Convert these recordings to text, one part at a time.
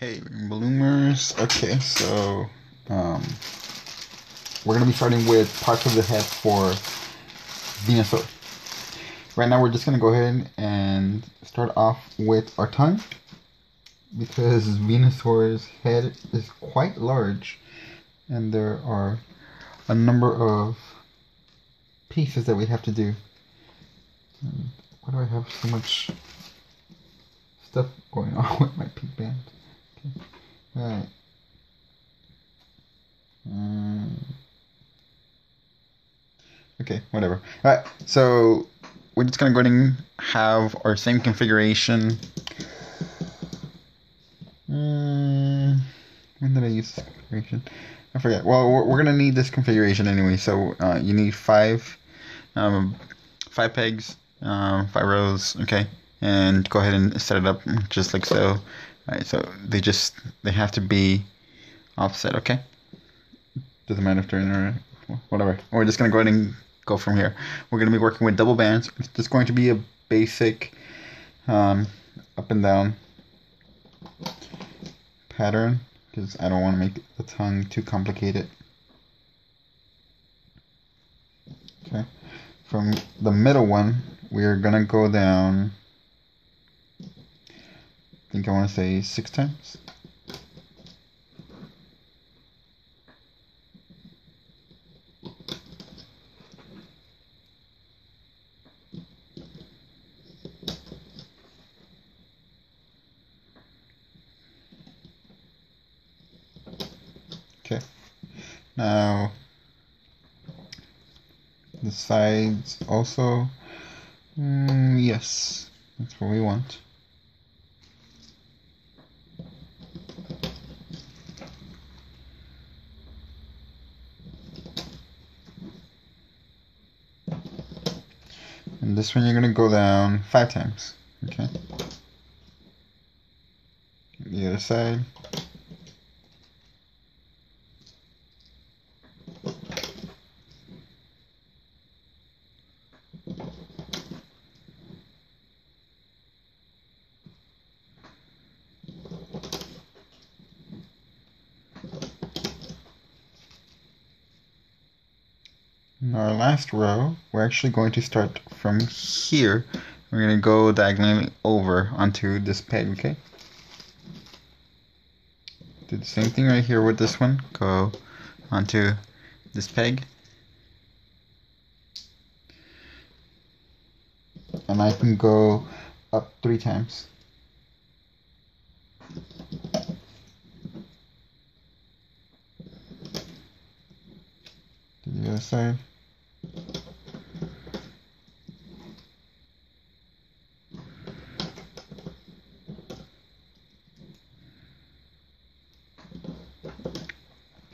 Hey, bloomers. Okay, so we're gonna be starting with parts of the head for Venusaur. Right now, we're just gonna go ahead and start off with our tongue because Venusaur's head is quite large, and there are a number of pieces that we have to do. Why do I have so much stuff going on with my pink band? Okay. Alright. Okay, whatever. Alright, so we're just gonna go ahead and have our same configuration. When did I use this configuration? I forget. Well, we're gonna need this configuration anyway. So you need five pegs, 5 rows. Okay, and go ahead and set it up just like so. Alright, so they have to be offset. Okay, doesn't matter if they're in or whatever. We're just gonna go ahead and go from here. We're gonna be working with double bands. It's just going to be a basic up and down pattern because I don't want to make the tongue too complicated. Okay, from the middle one we're gonna go down, I think I want to say 6 times. Okay, now the sides also, yes, that's what we want. And this one you're going to go down 5 times. Okay. The other side. In our last row, we're actually going to start from here. We're going to go diagonally over onto this peg, okay? Do the same thing right here with this one. Go onto this peg. And I can go up 3 times. To the other side.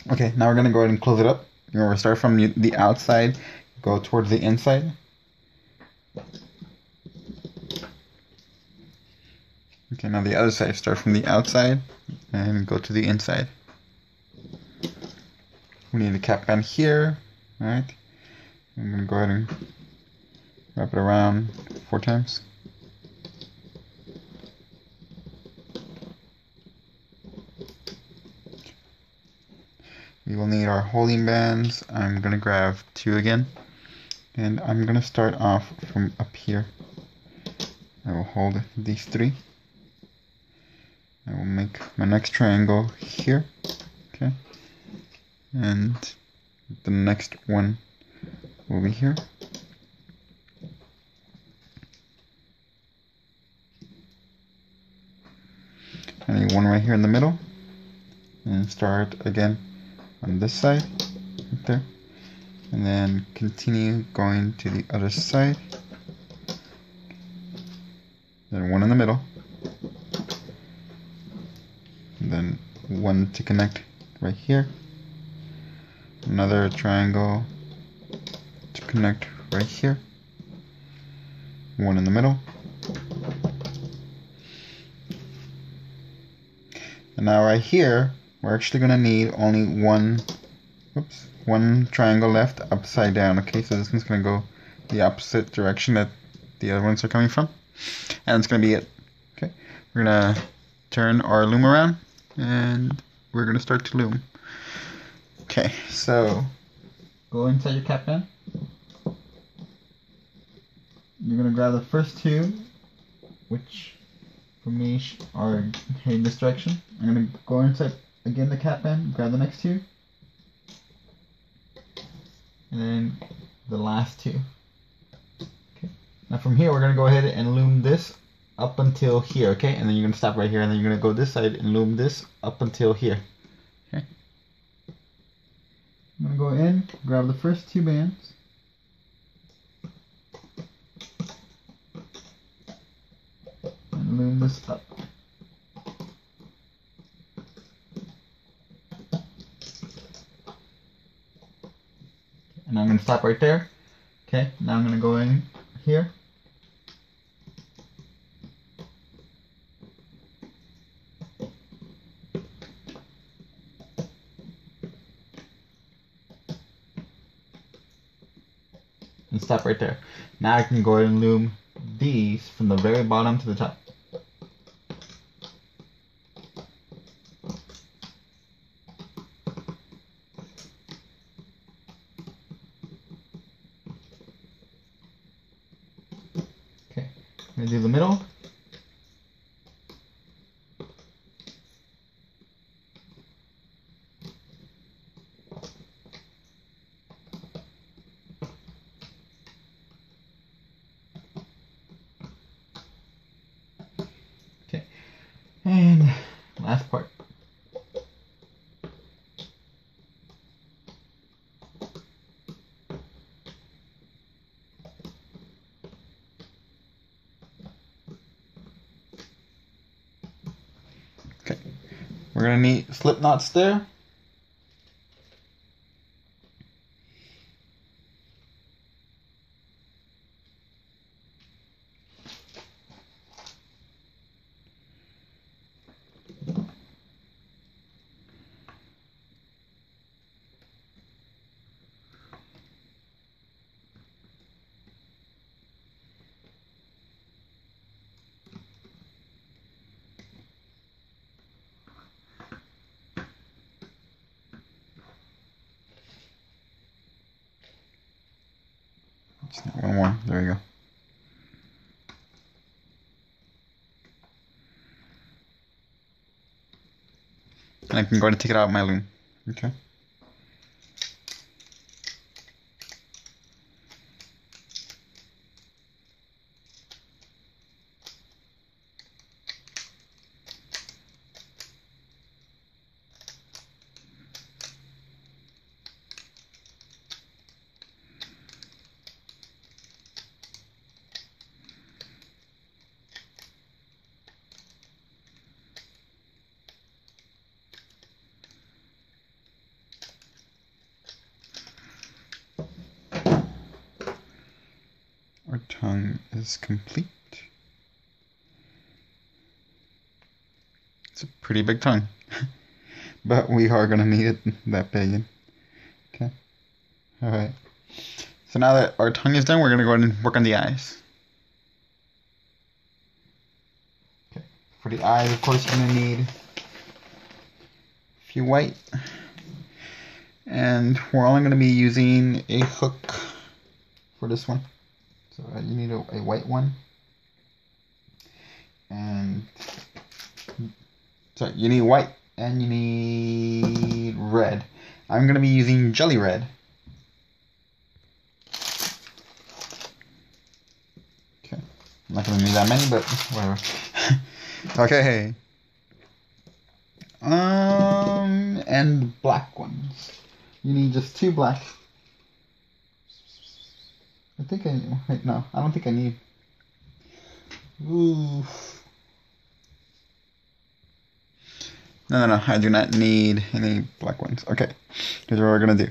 Okay, now we're going to go ahead and close it up. Remember, start from the outside, go towards the inside. Okay, now the other side, start from the outside and go to the inside. We need a cap band here, alright? I'm going to go ahead and wrap it around 4 times. We will need our holding bands. I'm going to grab 2 again. And I'm going to start off from up here. I will hold these 3. I will make my next triangle here. Okay. And the next one will be here. I need one right here in the middle. And start again on this side, right there, and then continue going to the other side, then one in the middle, and then one to connect right here, another triangle to connect right here, one in the middle, and now right here we're actually going to need only one triangle left upside down. Okay, so this one's going to go the opposite direction that the other ones are coming from. And it's going to be it. Okay, we're going to turn our loom around and we're gonna start to loom. Okay, so go inside your cap band. You're gonna grab the first two, which for me are heading this direction. I'm gonna go inside again the cap band, grab the next two, and then the last two. Okay. Now from here we're gonna go ahead and loom this up until here, okay? And then you're gonna stop right here, and then you're gonna go this side and loom this up until here. Okay. I'm gonna go in, grab the first two bands. And loom this up. And I'm going to stop right there. Okay, now I'm going to go in here. And stop right there. Now I can go ahead and loom these from the very bottom to the top. Okay, I'm going to do the middle. Okay, and last part. Okay, we're gonna need slip knots there. Just need one more. There you go. And I can go ahead and take it out of my loom. Okay. Our tongue is complete. It's a pretty big tongue, but we are gonna need it that big. Okay. All right. So now that our tongue is done, we're gonna go ahead and work on the eyes. Okay. For the eyes, of course, you're gonna need a few white, and we're only gonna be using a hook for this one. So you need a white one, and so you need white and you need red. I'm gonna be using jelly red. Okay, I'm not gonna need that many, but whatever. Okay. And black ones. You need just two black. I think I wait, no, I don't think I need. Ooh. No, I do not need any black ones. Okay, here's what we're gonna do.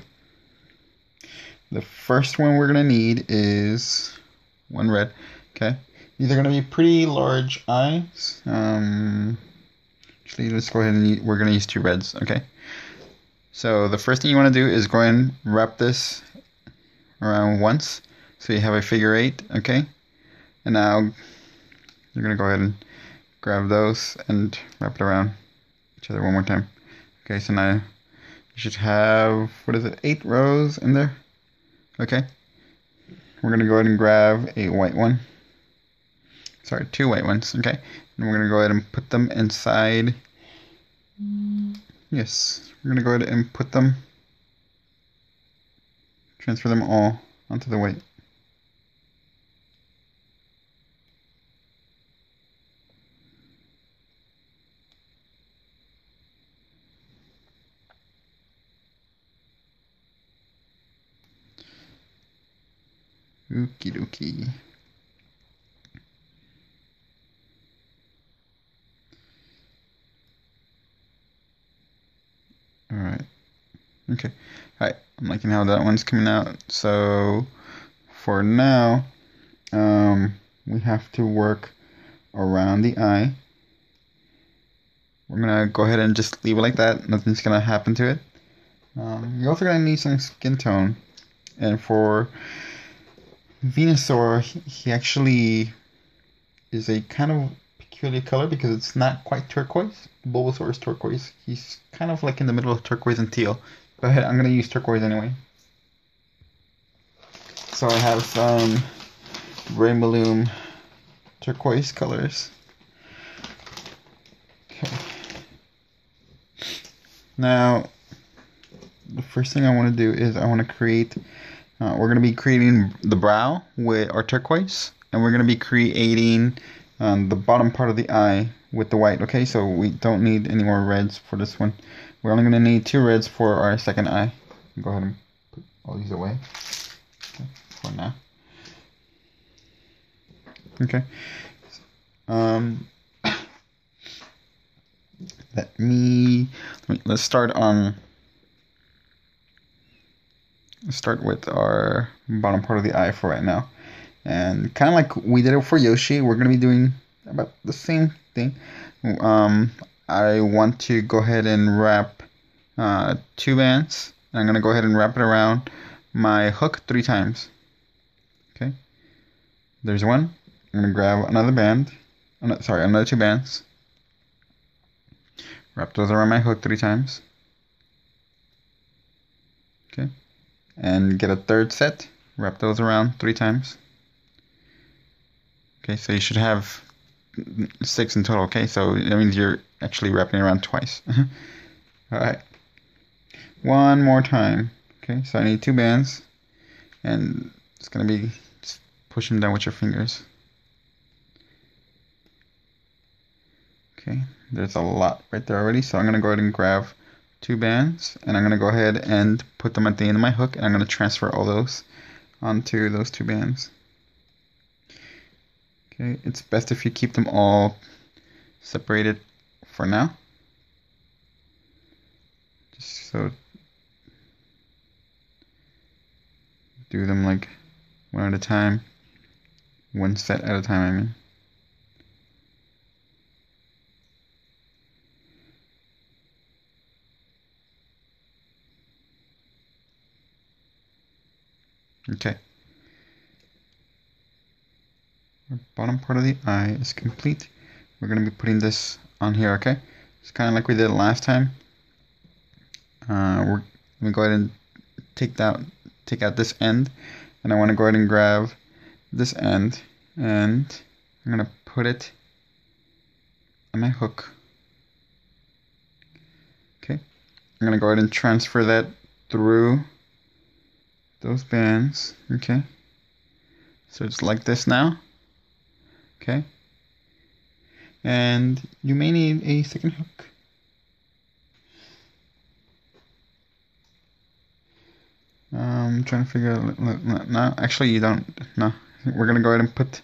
The first one we're gonna need is one red. Okay, these are gonna be pretty large eyes. Actually, let's go ahead and we're gonna use two reds. Okay, so the first thing you want to do is go ahead and wrap this around once. So you have a figure 8, okay? And now you're going to go ahead and grab those and wrap it around each other one more time. Okay, so now you should have, what is it, 8 rows in there? Okay. We're going to go ahead and grab a white one. Sorry, 2 white ones, okay. And we're going to go ahead and put them inside. Yes, we're going to go ahead and put them, transfer them all onto the white. Okie dokie. Alright. Okay. Alright. I'm liking how that one's coming out. So for now, we have to work around the eye. We're gonna go ahead and just leave it like that. Nothing's gonna happen to it. You're also gonna need some skin tone. And for Venusaur, he actually is a kind of peculiar color because it's not quite turquoise. Bulbasaur is turquoise. He's kind of like in the middle of turquoise and teal. Go ahead, I'm gonna use turquoise anyway. So I have some Rainbow Loom turquoise colors. Okay. Now, the first thing I want to do is I want to create, we're going to be creating the brow with our turquoise, and we're going to be creating the bottom part of the eye with the white. Okay, so we don't need any more reds for this one. We're only going to need 2 reds for our second eye. Go ahead and put all these away, okay, for now. Okay. Let's start with our bottom part of the eye for right now. And kind of like we did it for Yoshi, we're going to be doing about the same thing. I want to go ahead and wrap 2 bands. And I'm going to go ahead and wrap it around my hook 3 times. Okay. There's one. I'm going to grab another band. Another 2 bands. Wrap those around my hook 3 times. Okay. And get a third set. Wrap those around 3 times. Okay, so you should have 6 in total. Okay, so that means you're actually wrapping it around twice. Alright. One more time. Okay, so I need 2 bands. And it's going to be just push them down with your fingers. Okay, there's a lot right there already, so I'm going to go ahead and grab 2 bands, and I'm going to go ahead and put them at the end of my hook, and I'm going to transfer all those onto those 2 bands. Okay, it's best if you keep them all separated for now. Just so do them like one at a time, one set at a time, I mean. Okay. Our bottom part of the eye is complete. We're going to be putting this on here, okay? It's kind of like we did last time. We're going to go ahead and take out this end, and I want to go ahead and grab this end, and I'm going to put it on my hook. Okay. I'm going to go ahead and transfer that through those bands. Okay. So it's like this now. Okay. And you may need a second hook. I'm trying to figure out. No, actually, you don't. No. We're going to go ahead and put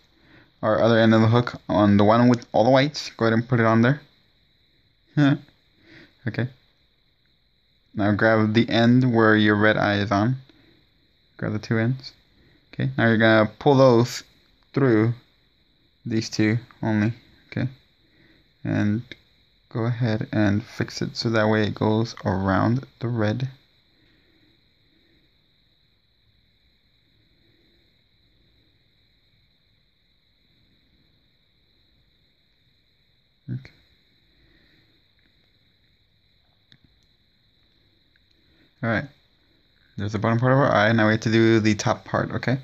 our other end of the hook on the one with all the whites. Go ahead and put it on there. Okay. Now grab the end where your red eye is on. Grab the 2 ends. Okay. Now you're going to pull those through these 2 only. Okay. And go ahead and fix it so that way it goes around the red. Okay. Alright. There's the bottom part of our eye. Now we have to do the top part, okay?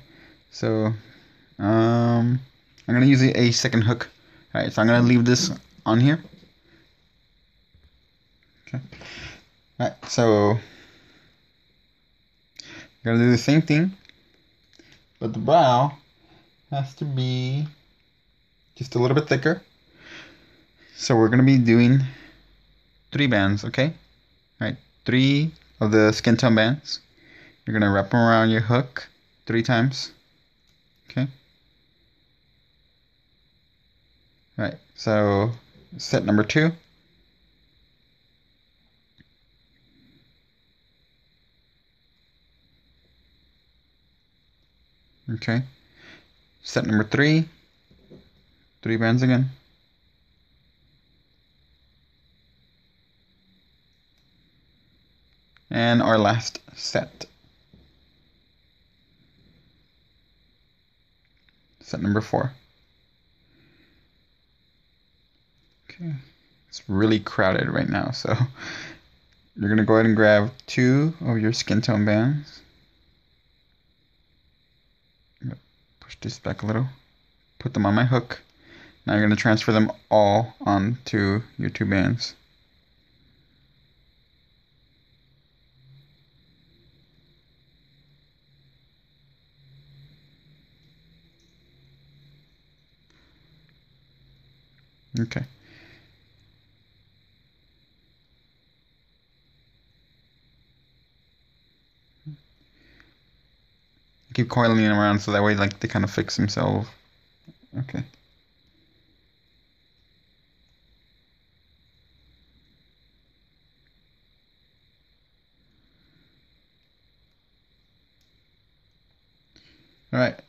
So, I'm going to use a second hook. Alright, so I'm going to leave this on here. Okay. Alright, so I'm going to do the same thing, but the brow has to be just a little bit thicker. So we're going to be doing 3 bands, okay? Alright, 3 of the skin tone bands. You're going to wrap them around your hook 3 times. Okay? Alright, so set number 2. Okay. Set number 3. 3 bands again. And our last set. Set number 4. Okay. It's really crowded right now, so you're going to go ahead and grab 2 of your skin tone bands. Push this back a little. Put them on my hook. Now you're going to transfer them all onto your 2 bands. Okay. Keep coiling it around so that way like they kind of fix themselves. Okay. All right.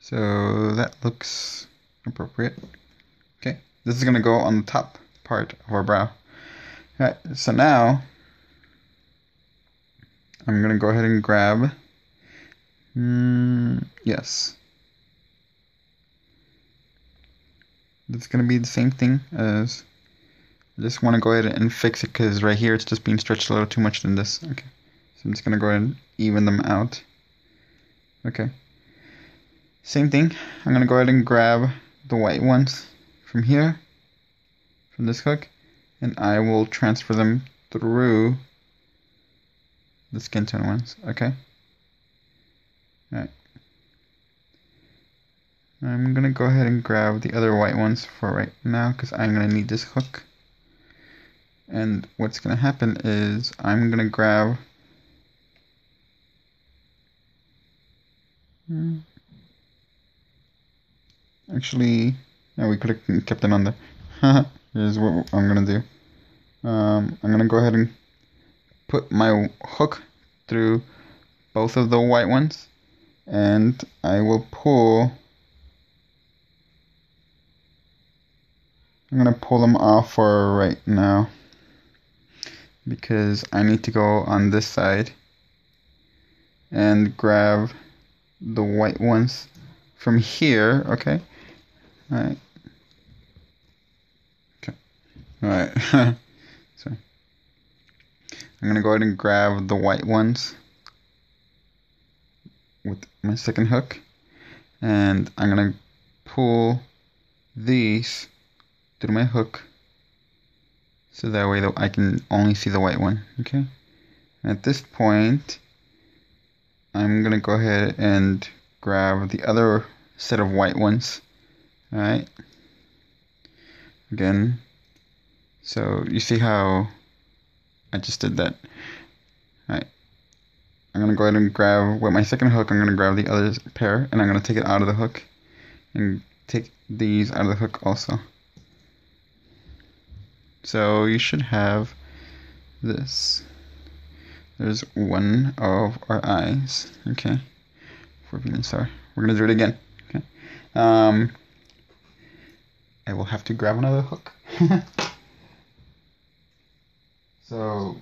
So that looks appropriate. Okay. This is going to go on the top part of our brow. All right. So now I'm going to go ahead and grab, yes. It's going to be the same thing as, I just want to go ahead and fix it because right here it's just being stretched a little too much than this. Okay. So I'm just going to go ahead and even them out. Okay. Same thing. I'm going to go ahead and grab the white ones from here, from this hook, and I will transfer them through the skin tone ones, okay? Alright. I'm gonna go ahead and grab the other white ones for right now because I'm gonna need this hook. And what's gonna happen is I'm gonna grab actually, no, we could have kept it on there. Here's what I'm gonna do. I'm gonna go ahead and put my hook through both of the white ones, and I will pull. I'm gonna pull them off for right now because I need to go on this side and grab the white ones from here. Okay. All right. Okay. All right. Sorry. I'm gonna go ahead and grab the white ones with my second hook, and I'm gonna pull these through my hook so that way I can only see the white one. Okay. At this point, I'm gonna go ahead and grab the other set of white ones. All right. Again, so you see how I just did that. Alright. I'm going to go ahead and grab, with my second hook, I'm going to grab the other pair, and I'm going to take it out of the hook, and take these out of the hook also. So you should have this. There's one of our eyes, okay, for Venusaur. We're going to do it again, okay. I will have to grab another hook. So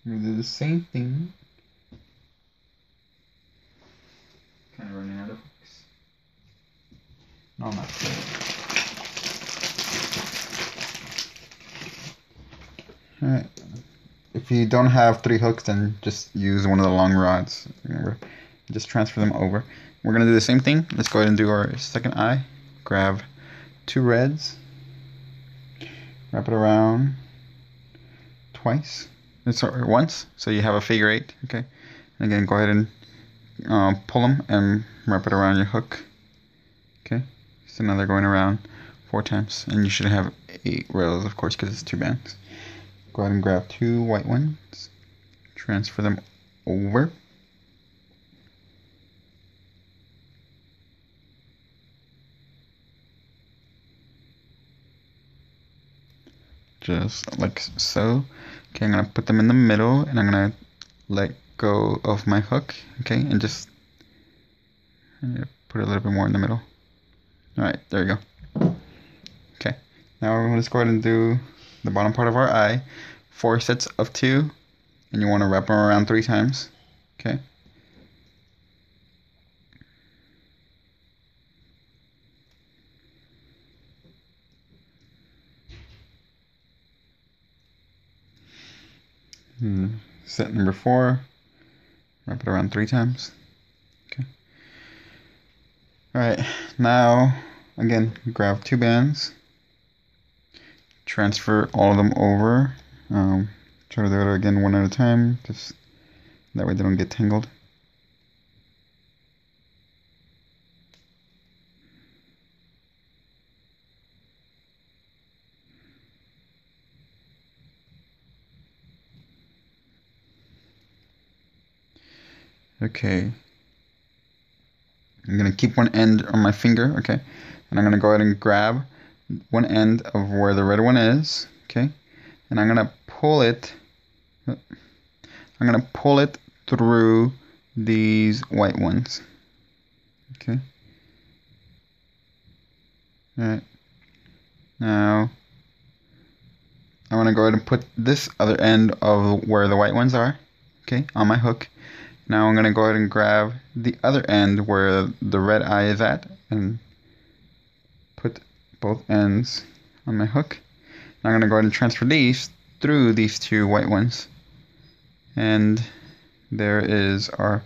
I'm gonna do the same thing. Kind of running out of hooks. No, I'm not. If you don't have 3 hooks, then just use one of the long rods. Remember, just transfer them over. We're going to do the same thing. Let's go ahead and do our second eye. Grab 2 reds. Wrap it around twice. Sorry, once. So you have a figure 8. Okay. And again, go ahead and pull them and wrap it around your hook. Okay. So now they're going around 4 times. And you should have 8 rows, of course, because it's 2 bands. Go ahead and grab 2 white ones. Transfer them over. Just like so. Okay, I'm going to put them in the middle and I'm going to let go of my hook. Okay, and just put a little bit more in the middle. Alright, there you go. Okay, now we're going to go ahead and do the bottom part of our eye. 4 sets of 2, and you want to wrap them around 3 times. Okay. Set number 4, wrap it around 3 times. Okay. Alright, now again, grab 2 bands, transfer all of them over. Try to do it again one at a time, just that way they don't get tangled. Okay, I'm going to keep one end on my finger, okay, and I'm going to go ahead and grab one end of where the red one is, okay, and I'm going to pull it, through these white ones, okay. Alright, now I want to go ahead and put this other end of where the white ones are, okay, on my hook. Now I'm going to go ahead and grab the other end where the red eye is at and put both ends on my hook. Now I'm going to go ahead and transfer these through these 2 white ones. And there is our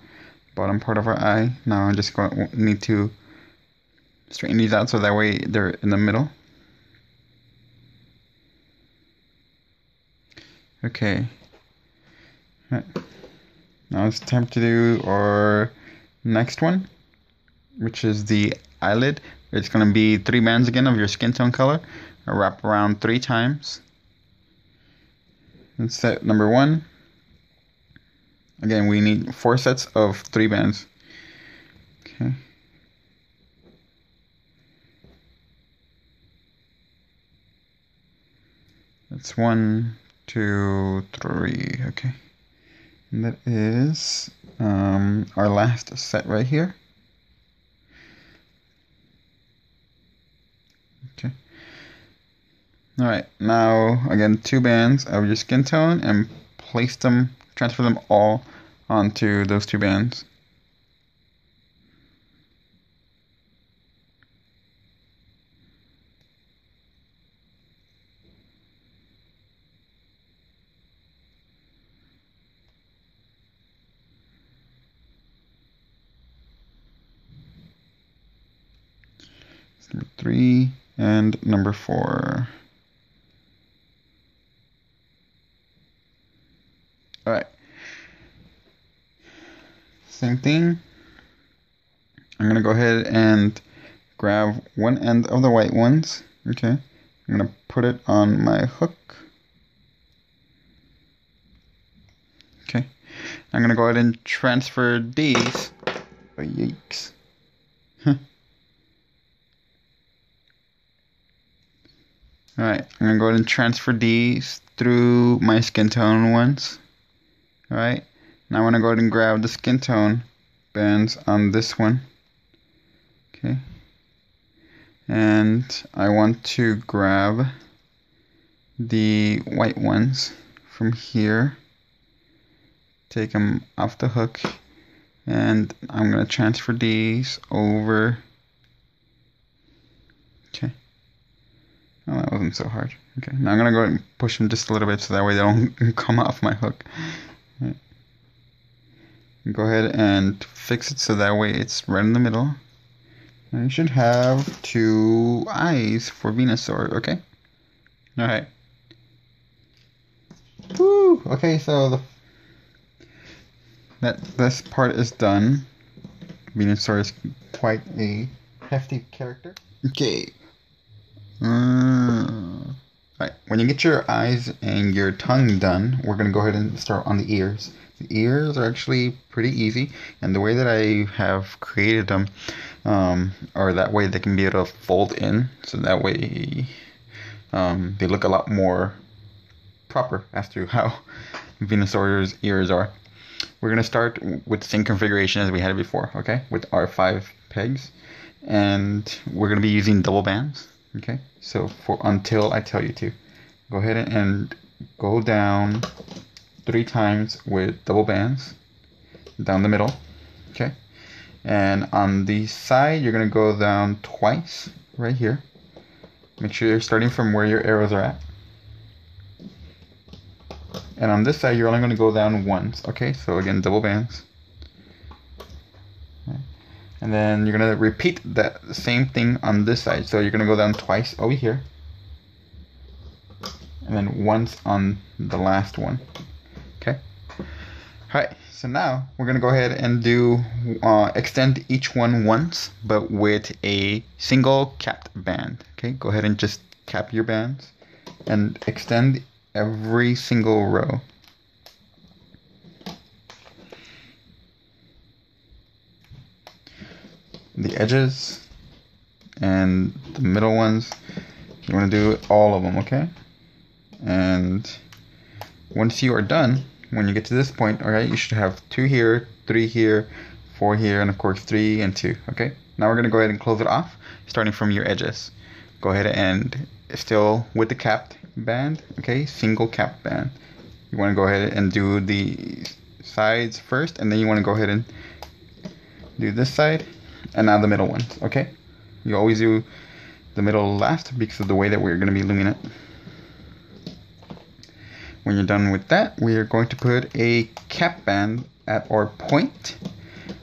bottom part of our eye. Now I'm just going to need to straighten these out so that way they're in the middle. Okay. All right. Now it's time to do our next one, which is the eyelid. It's going to be 3 bands again of your skin tone color. I'll wrap around 3 times. And set number 1. Again, we need 4 sets of 3 bands. Okay. That's 1, 2, 3. Okay. And that is our last set right here. Okay. Alright, now again 2 bands of your skin tone and transfer them all onto those 2 bands. Number 3 and number 4. Alright. Same thing. I'm going to go ahead and grab one end of the white ones. Okay. I'm going to put it on my hook. Okay. I'm going to go ahead and transfer these. Oh, yikes. Alright, I'm going to go ahead and transfer these through my skin tone ones. Alright, now I'm going to go ahead and grab the skin tone bands on this one. Okay. And I want to grab the white ones from here. Take them off the hook. And I'm going to transfer these over. Okay. Oh, that wasn't so hard. Okay, now I'm gonna go ahead and push them just a little bit so that way they don't come off my hook. Right. Go ahead and fix it so that way it's right in the middle. And you should have 2 eyes for Venusaur, okay? Alright. Woo! Okay, so this part is done. Venusaur is quite a hefty character. Okay. Alright, when you get your eyes and your tongue done, we're going to go ahead and start on the ears. The ears are actually pretty easy, and the way that I have created them are that way they can be able to fold in, so that way they look a lot more proper as to how Venusaur's ears are. We're going to start with the same configuration as we had it before, okay, with our 5 pegs, and we're going to be using double bands. Okay, so until I tell you to, go ahead and go down 3 times with double bands down the middle. Okay, and on the side you're gonna go down twice right here. Make sure you're starting from where your arrows are at. And on this side you're only gonna go down once. Okay, so again, double bands. And then you're going to repeat that same thing on this side. So you're going to go down twice over here. And then once on the last one. Okay. Alright, so now we're going to go ahead and do extend each one once, but with a single capped band. Okay, go ahead and just cap your bands and extend every single row. The edges and the middle ones, you want to do all of them, okay? And once you are done, when you get to this point, alright, you should have 2 here, 3 here, 4 here, and of course 3 and 2, okay? Now we're going to go ahead and close it off, starting from your edges. Go ahead and still with the capped band, okay, single capped band. You want to go ahead and do the sides first, and then you want to go ahead and do this side. And now the middle ones, okay? You always do the middle last because of the way that we're going to be looming it. When you're done with that, we are going to put a cap band at our point,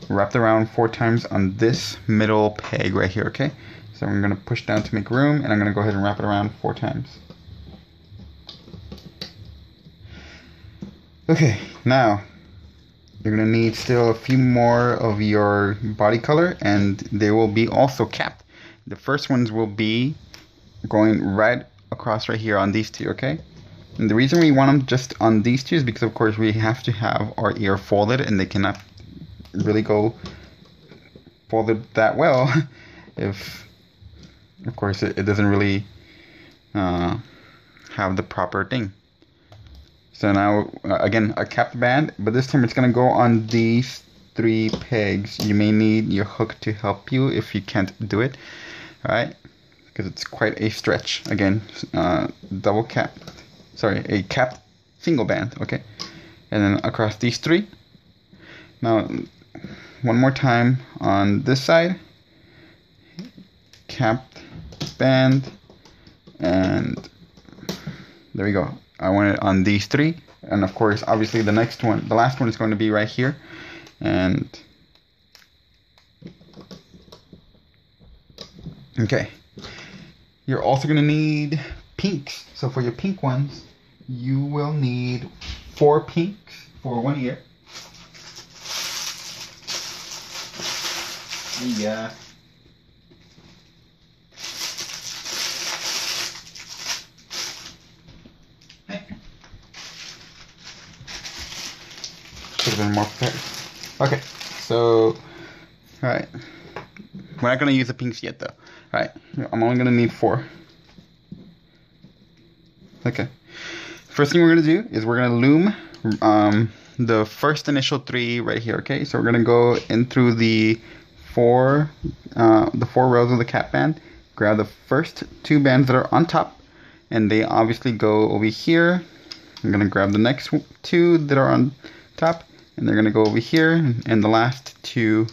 wrapped around 4 times on this middle peg right here, okay? So I'm going to push down to make room, and I'm going to go ahead and wrap it around 4 times. Okay, now you're going to need still a few more of your body color, and they will be also capped. The first ones will be going right across right here on these 2, okay? And the reason we want them just on these 2 is because, of course, we have to have our ear folded, and they cannot really go folded that well if, of course, it doesn't really have the proper thing. So now, again, a capped band, but this time it's going to go on these 3 pegs. You may need your hook to help you if you can't do it, alright? Because it's quite a stretch. Again, double cap, sorry, a capped single band, okay? And then across these 3. Now, one more time on this side, capped band, and there we go. I want it on these 3, and of course, obviously the next one, the last one is going to be right here, and okay. You're also going to need pinks. So for your pink ones, you will need 4 pinks for 1 ear. Yeah. Should have been more prepared. Okay, so, alright. We're not going to use the pinks yet, though. Alright, I'm only going to need 4. Okay. First thing we're going to do is we're going to loom the first initial 3 right here, okay? So we're going to go in through the 4 rows of the cap band, grab the first 2 bands that are on top, and they obviously go over here. I'm going to grab the next 2 that are on top, and they're going to go over here, and the last 2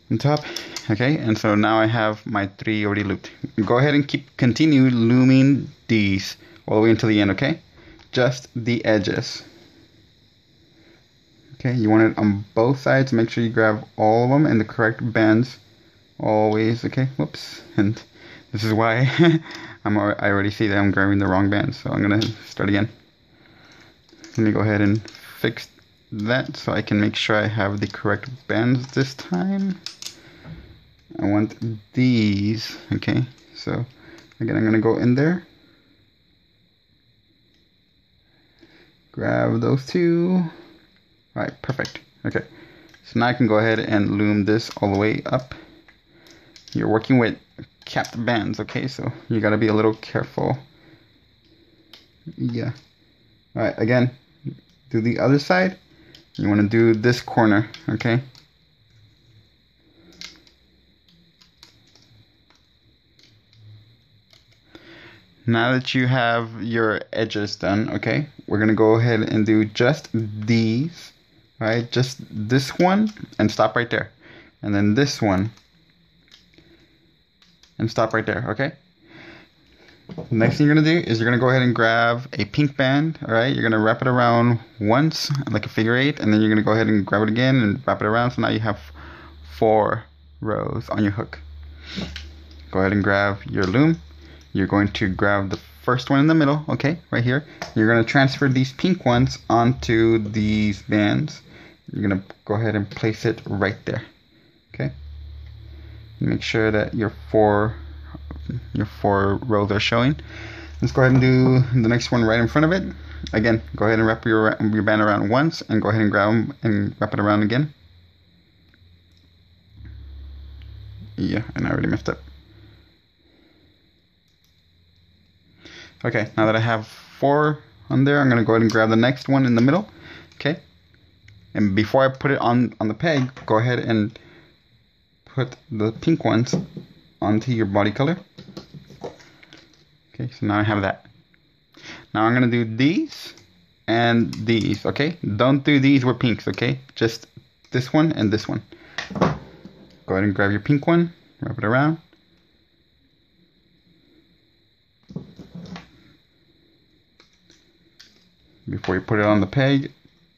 on top, Okay, and so now I have my 3 already looped. Go ahead and continue looming these all the way until the end, okay? Just the edges. Okay, you want it on both sides. Make sure you grab all of them in the correct bands. Always, okay? Whoops. And this is why I already see that I'm grabbing the wrong bands. So I'm gonna start again. Let me go ahead and fix that so I can make sure I have the correct bands this time. I want these, okay? So again, I'm gonna go in there. Grab those 2. Alright, perfect. Okay, so now I can go ahead and loom this all the way up. You're working with capped bands, okay? So you gotta be a little careful. Yeah. Alright, again, do the other side. You wanna do this corner, okay? Now that you have your edges done, okay, we're gonna go ahead and do just these. Alright, just this one and stop right there. And then this one and stop right there, okay? The next thing you're gonna do is you're gonna go ahead and grab a pink band, alright? You're gonna wrap it around once, like a figure 8, and then you're gonna go ahead and grab it again and wrap it around, so now you have 4 rows on your hook. Go ahead and grab your loom. You're going to grab the first one in the middle, okay, right here. You're gonna transfer these pink ones onto these bands. You're gonna go ahead and place it right there, okay? Make sure that your four rows are showing. Let's go ahead and do the next one right in front of it. Again, go ahead and wrap your band around once, and go ahead and grab them and wrap it around again. Yeah, and I already messed up. Okay, now that I have 4 on there, I'm gonna go ahead and grab the next one in the middle. Okay, and before I put it on the peg, go ahead and put the pink ones onto your body color. Okay, so now I have that. Now I'm gonna do these and these, okay? Don't do these with pinks, okay? Just this one and this one. Go ahead and grab your pink one, wrap it around. Before you put it on the peg,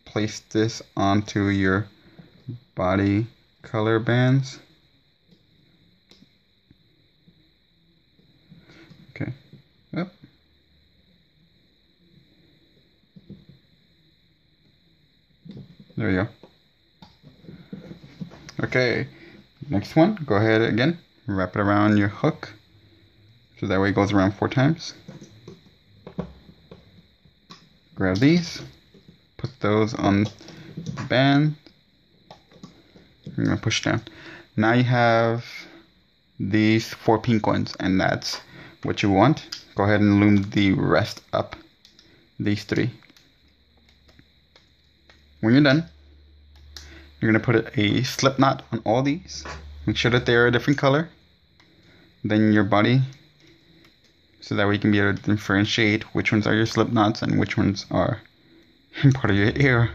place this onto your body color bands. Okay. Yep. There you go. Okay. Next one, go ahead again, wrap it around your hook. So that way it goes around 4 times. Grab these, put those on the band. I'm gonna push down. Now you have these 4 pink ones, and that's what you want. Go ahead and loom the rest up, these 3. When you're done, you're gonna put a slip knot on all these. Make sure that they're a different color than your body, so that way you can be able to differentiate which ones are your slip knots and which ones are part of your ear.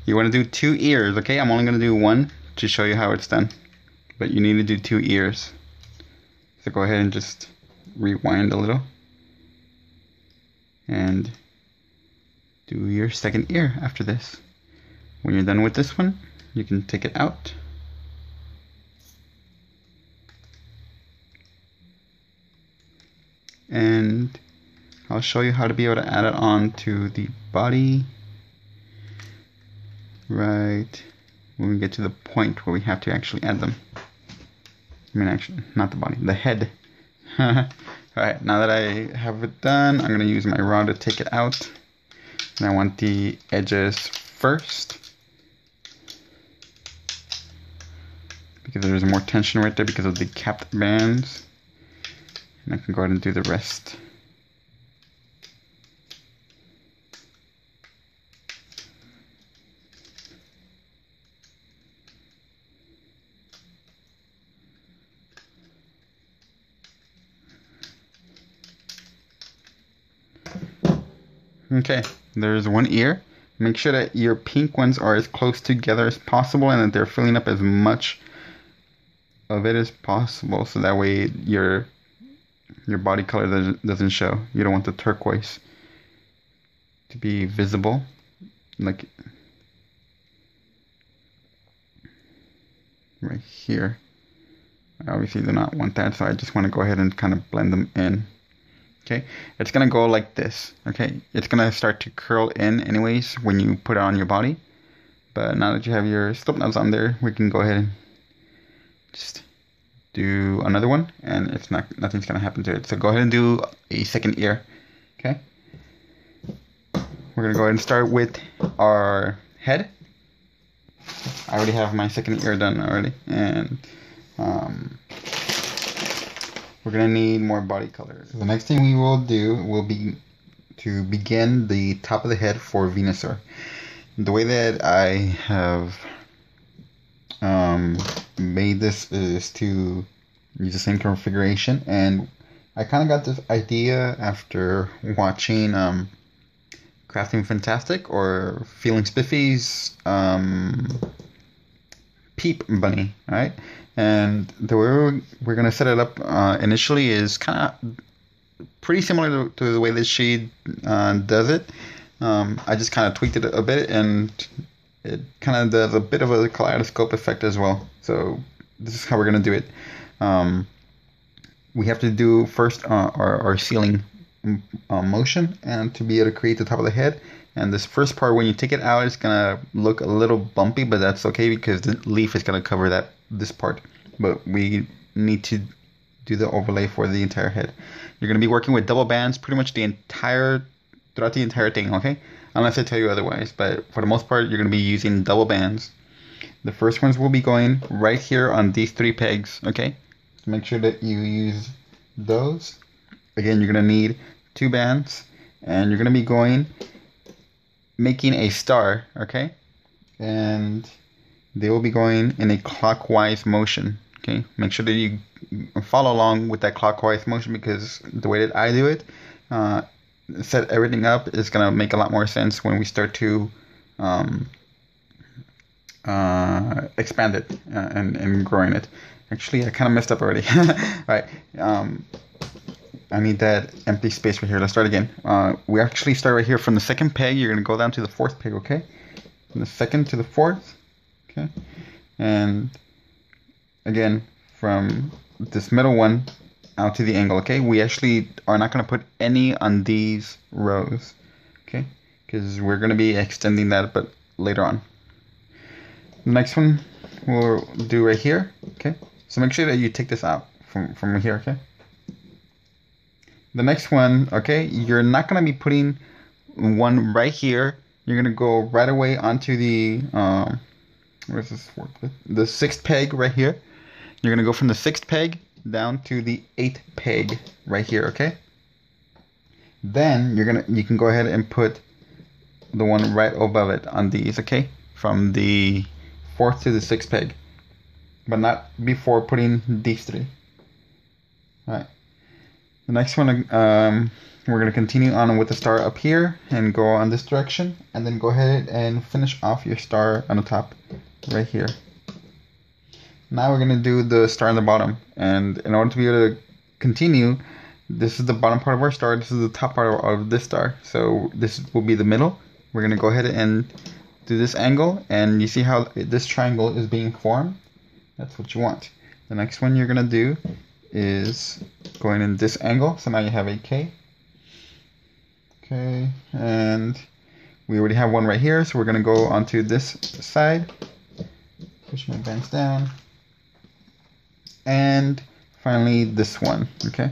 You want to do 2 ears, okay? I'm only going to do 1 to show you how it's done, but you need to do 2 ears. So go ahead and just rewind a little and do your second ear after this. When you're done with this one, you can take it out. And I'll show you how to be able to add it on to the body right when we get to the point where we have to actually add them. I mean, actually, not the body, the head. Alright, now that I have it done, I'm going to use my rod to take it out. And I want the edges first, because there's more tension right there because of the capped bands. And I can go ahead and do the rest. Okay, there's 1 ear. Make sure that your pink ones are as close together as possible and that they're filling up as much of it as possible, so that way your body color doesn't show. You don't want the turquoise to be visible, like right here. I obviously do not want that, so I just want to go ahead and kind of blend them in. Okay, it's gonna go like this. Okay, it's gonna start to curl in anyways when you put it on your body. But now that you have your slip knobs on there, we can go ahead and just do another one, and nothing's gonna happen to it. So go ahead and do a second ear. Okay, we're gonna go ahead and start with our head. I already have my second ear done already, and we're gonna need more body color. So the next thing we will do will be to begin the top of the head for Venusaur. The way that I have made this is to use the same configuration, and I kind of got this idea after watching Crafting Fantastic or Feeling Spiffy's Peep Bunny, right? And the way we're gonna set it up initially is kind of pretty similar to the way that she does it. I just kind of tweaked it a bit, and it kind of does a bit of a kaleidoscope effect as well. So this is how we're gonna do it. We have to do first our ceiling motion, and to be able to create the top of the head. And this first part, when you take it out, it's gonna look a little bumpy, but that's okay because the leaf is gonna cover this part. But we need to do the overlay for the entire head. You're gonna be working with double bands pretty much throughout the entire thing, okay? Unless I tell you otherwise, but for the most part, you're gonna be using double bands. The first ones will be going right here on these 3 pegs, okay? So make sure that you use those. Again, you're gonna need 2 bands, and you're gonna be making a star, okay? And they will be going in a clockwise motion, okay? Make sure that you follow along with that clockwise motion, because the way that I do it, set everything up, is gonna make a lot more sense when we start to expand it and growing it. Actually, I kind of messed up already. Alright, I need that empty space right here. Let's start again. We actually start right here from the 2nd peg. You're gonna go down to the 4th peg, okay? From the 2nd to the 4th, okay? And again, from this middle one out to the angle, okay? We actually are not gonna put any on these rows, okay? Because we're gonna be extending that, but later on. The next one we'll do right here, okay? So make sure that you take this out from here, okay? The next one, okay, you're not going to be putting one right here. You're going to go right away onto the, where's this work with? The 6th peg right here. You're going to go from the 6th peg down to the 8th peg right here, okay? Then you can go ahead and put the one right above it on these, okay? From the 4th to the 6th peg. But not before putting these 3. Alright. The next one, we're going to continue on with the star up here and go on this direction, and then go ahead and finish off your star on the top right here. Now we're going to do the star on the bottom, and in order to be able to continue, this is the bottom part of our star, this is the top part of this star, so this will be the middle. We're going to go ahead and do this angle, and you see how this triangle is being formed? That's what you want. The next one you're going to do is going in this angle, so now you have a K. Okay, and we already have one right here, so we're going to go onto this side, push my bands down, and finally this one, okay?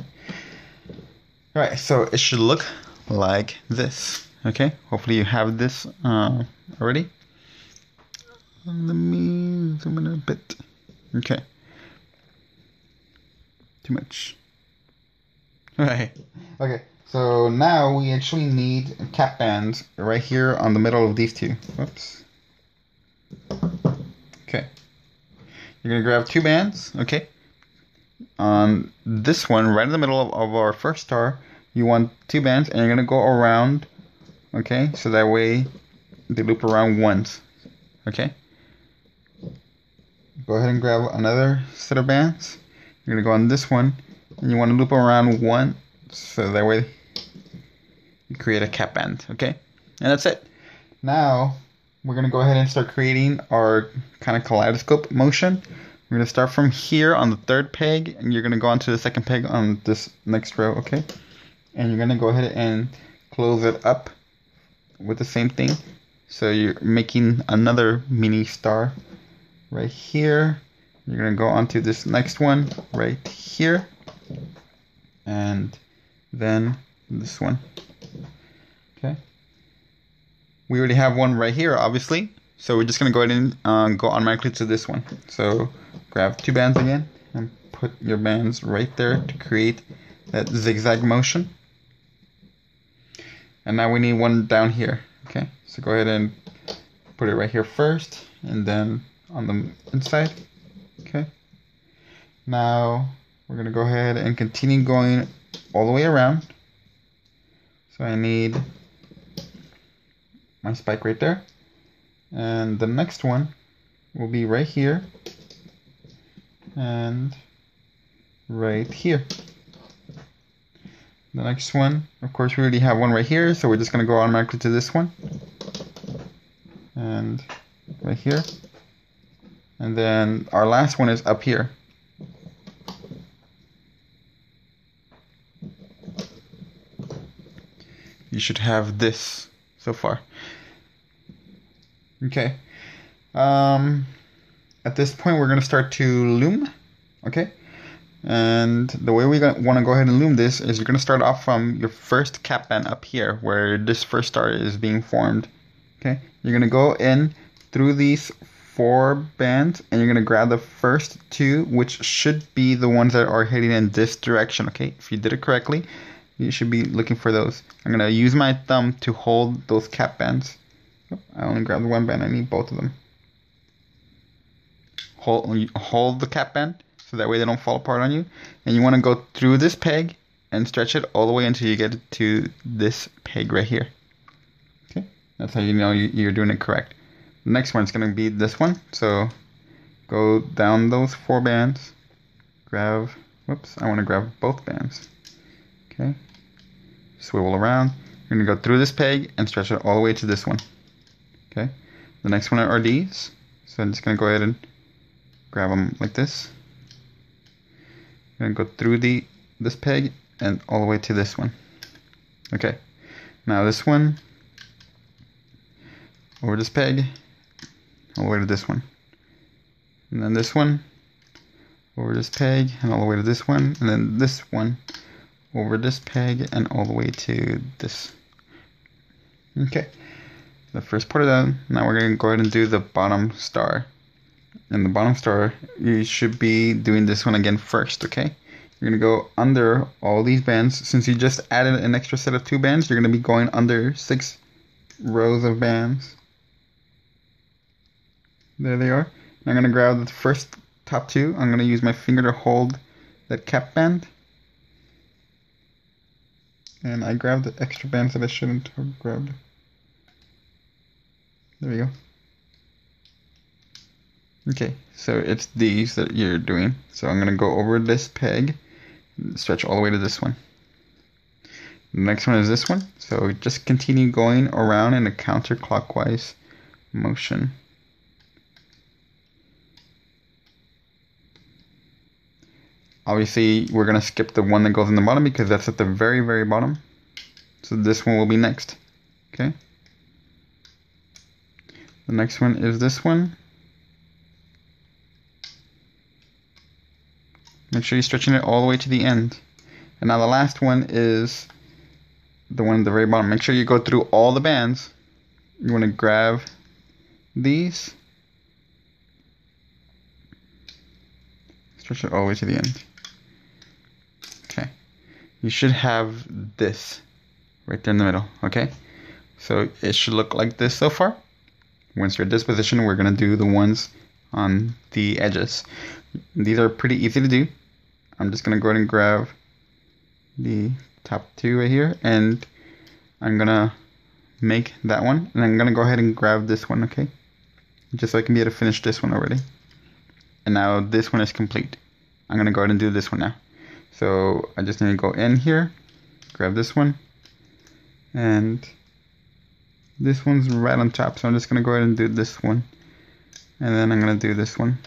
Alright, so it should look like this, okay? Hopefully you have this already. Let me zoom in a bit. Okay. Too much. Alright. Okay, so now we actually need cap bands right here on the middle of these 2. Whoops. Okay. You're going to grab 2 bands, okay? On this one, right in the middle of our first star, you want 2 bands, and you're going to go around, okay? So that way they loop around once, okay? go ahead and grab another set of bands. You're gonna go on this one, and you want to loop around one, so that way you create a cap band. Okay, and that's it. Now we're gonna go ahead and start creating our kind of kaleidoscope motion. We're gonna start from here on the third peg, and you're gonna go onto the second peg on this next row. Okay, and you're gonna go ahead and close it up with the same thing. So you're making another mini star right here. You're gonna go onto this next one right here, and then this one. Okay. We already have one right here, obviously. So we're just gonna go ahead and go automatically to this one. So grab two bands again and put your bands right there to create that zigzag motion. And now we need one down here. Okay, so go ahead and put it right here first, and then on the inside. Okay. Now we're gonna go ahead and continue going all the way around. So I need my spike right there, and the next one will be right here and right here. The next one, of course, we already have one right here, so we're just gonna go automatically to this one and right here, and then our last one is up here. You should have this so far. Okay. At this point, we're gonna start to loom. Okay. And the way we want to go ahead and loom this is you're going to start off from your first cap band up here where this first star is being formed. Okay, you're going to go in through these 4 bands, and you're going to grab the first 2, which should be the ones that are heading in this direction. Okay, if you did it correctly, you should be looking for those. I'm going to use my thumb to hold those cap bands. I only grabbed one band, I need both of them. Hold the cap band, so that way they don't fall apart on you. And you want to go through this peg and stretch it all the way until you get to this peg right here. Okay, that's how you know you're doing it correct. The next one's going to be this one. So go down those 4 bands. Grab, whoops, I want to grab both bands. Okay, swivel around. You're going to go through this peg and stretch it all the way to this one. Okay, the next one are these. So I'm just going to go ahead and grab them like this. Gonna go through this peg and all the way to this one. Okay, now this one over this peg all the way to this one, and then this one over this peg and all the way to this one, and then this one over this peg and all the way to this. Okay, the first part of that. Now we're gonna go ahead and do the bottom star. And the bottom star, you should be doing this one again first, okay? You're going to go under all these bands. Since you just added an extra set of 2 bands, you're going to be going under 6 rows of bands. There they are. And I'm going to grab the first top 2. I'm going to use my finger to hold that cap band. And I grabbed the extra bands that I shouldn't have grabbed. There we go. Okay, so it's these that you're doing. So I'm going to go over this peg, stretch all the way to this one. The next one is this one. So just continue going around in a counterclockwise motion. Obviously, we're going to skip the one that goes in the bottom because that's at the very, very bottom. So this one will be next. Okay. The next one is this one. Make sure you're stretching it all the way to the end. And now the last one is the one at the very bottom. Make sure you go through all the bands. You want to grab these. Stretch it all the way to the end. Okay. You should have this right there in the middle. Okay. So it should look like this so far. Once you're at this position, we're going to do the ones on the edges. These are pretty easy to do. I'm just going to go ahead and grab the top 2 right here, and I'm going to make that one, and I'm going to go ahead and grab this one, okay? Just so I can be able to finish this one already. and now this one is complete. I'm gonna go ahead and do this one now. So I just need to go in here, grab this one, and this one's right on top, so I'm just gonna go ahead and do this one, and then I'm gonna do this one,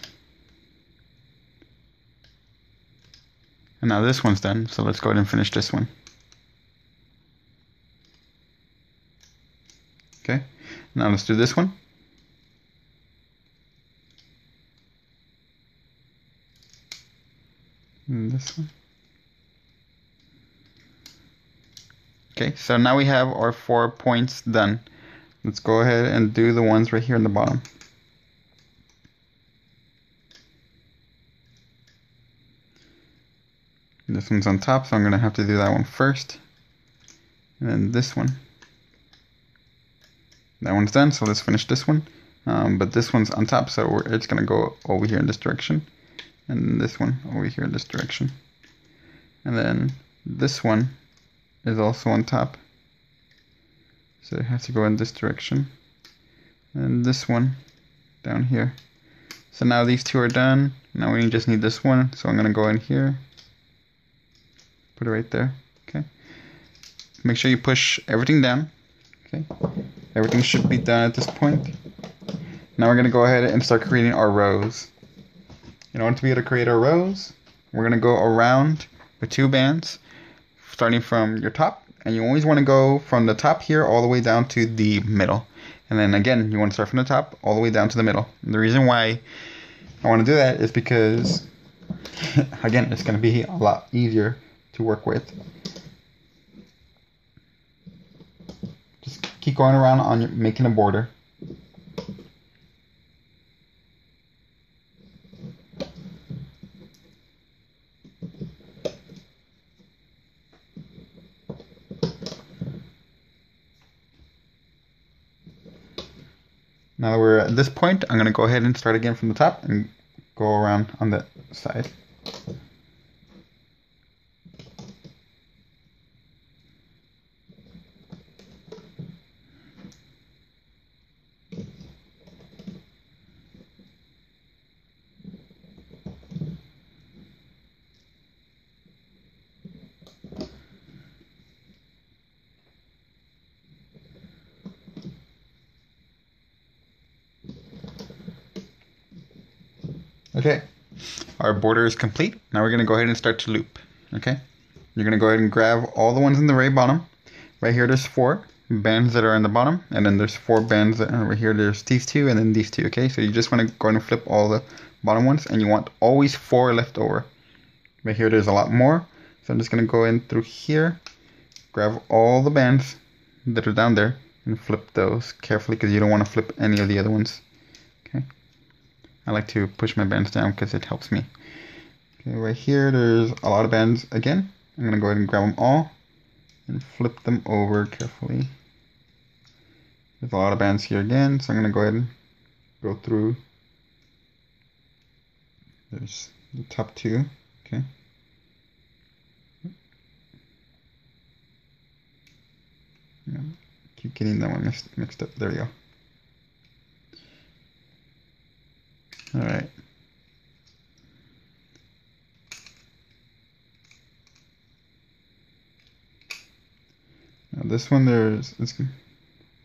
and now this one's done, so let's go ahead and finish this one. Okay, now let's do this one. And this one. Okay, so now we have our 4 points done. Let's go ahead and do the ones right here in the bottom. This one's on top, so I'm gonna have to do that one first. And then this one. That one's done, so let's finish this one. But this one's on top, so it's gonna go over here in this direction. And this one over here in this direction. And then this one is also on top, so it has to go in this direction, and this one down here. So now these two are done. Now we just need this one, so I'm gonna go in here, put it right there. Okay, make sure you push everything down. Okay, everything should be done at this point. Now we're gonna go ahead and start creating our rows. In order to be able to create our rows, we're gonna go around with 2 bands, starting from your top, and you always want to go from the top here all the way down to the middle. And then again, you want to start from the top all the way down to the middle. And the reason why I want to do that is because, again, it's going to be a lot easier to work with. Just keep going around on making a border. Now that we're at this point, I'm going to go ahead and start again from the top and go around on the side. Okay, our border is complete. Now we're going to go ahead and start to loop. Okay, you're going to go ahead and grab all the ones in the very bottom. Right here there's 4 bands that are in the bottom, and then there's 4 bands that are right here. There's these 2 and then these 2. Okay, so you just want to go ahead and flip all the bottom ones, and you want always 4 left over. Right here there's a lot more, so I'm just going to go in through here, grab all the bands that are down there, and flip those carefully because you don't want to flip any of the other ones. Okay, I like to push my bands down because it helps me. Okay, right here there's a lot of bands again. I'm going to go ahead and grab them all and flip them over carefully. There's a lot of bands here again, so I'm going to go ahead and go through. There's the top 2. Okay. Yeah, keep getting that one mixed up. There we go. Alright. Now this one it's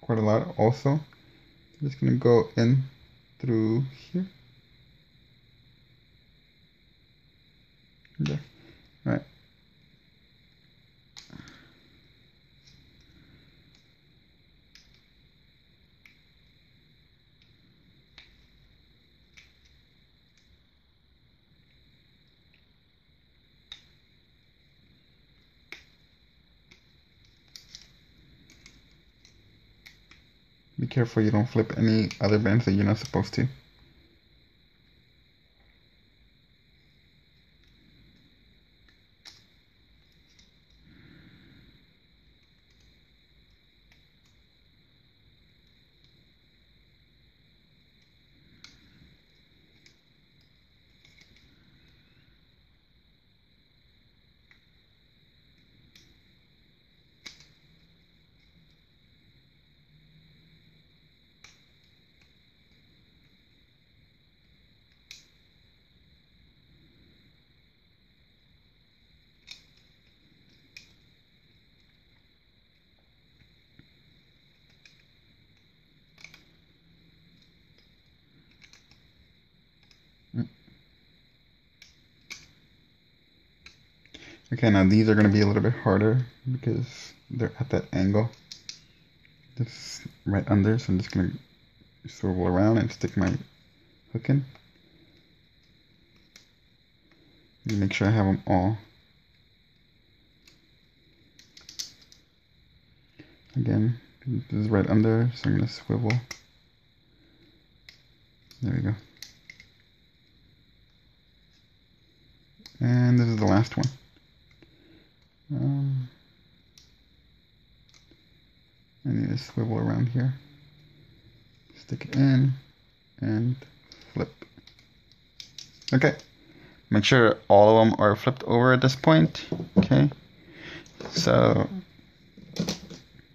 quite a lot also. I'm just gonna go in through here. There. Alright. Be careful you don't flip any other bands that you're not supposed to. Okay, now these are going to be a little bit harder because they're at that angle. Just right under, so I'm just going to swivel around and stick my hook in. Make sure I have them all. Again, this is right under, so I'm going to swivel. There we go. And this is the last one. I need to swivel around here. Stick it in and flip. Okay. Make sure all of them are flipped over at this point. Okay. So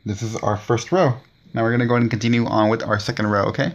this is our first row. Now we're going to go ahead and continue on with our second row, okay?